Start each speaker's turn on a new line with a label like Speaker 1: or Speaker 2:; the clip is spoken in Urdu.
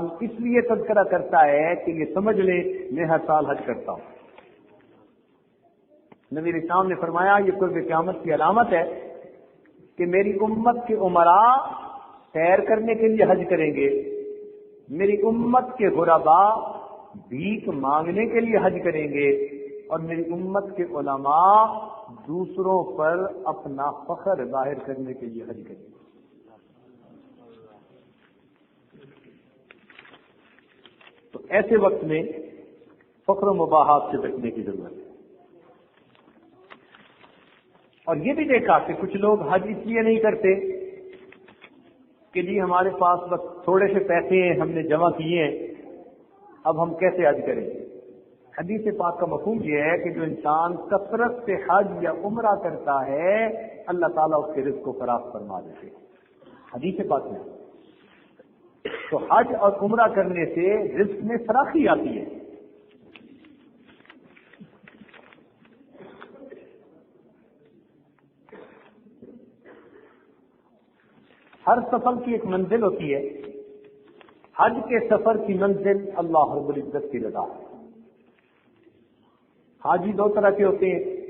Speaker 1: اس لیے تذکرہ کرتا ہے کہ یہ سمجھ لے میں ہر سال حج کرتا ہوں۔ نبی اسلام نے فرمایا یہ قرب قیامت کی علامت ہے کہ میری امت کے امراء سیر کرنے کے لیے حج کریں گے، میری امت کے غرباء بھیک مانگنے کے لیے حج کریں گے، اور میری امت کے علماء دوسروں پر اپنا فخر ظاہر کرنے کے لیے حج کریں گے۔ تو ایسے وقت میں فخر و مباحات سے بچنے کی ضرورت ہے۔ اور یہ بھی دیکھا کہ کچھ لوگ حج اس لیے نہیں کرتے کہ جی ہمارے پاس بس تھوڑے سے پیسے ہیں، ہم نے جمع کیے ہیں، اب ہم کیسے حج کریں۔ حدیث پاک کا مفہوم یہ ہے کہ جو انسان کثرت سے حج یا عمرہ کرتا ہے اللہ تعالیٰ اس کے رزق کو فراخ فرما دیتے ہیں، حدیث پاک میں۔ تو حج اور عمرہ کرنے سے رزق میں فراخی آتی ہے۔ ہر سفر کی ایک منزل ہوتی ہے، حج کے سفر کی منزل اللہ رب العزت کی رضا ہے۔ حاجی دو طرح کے ہوتے ہیں،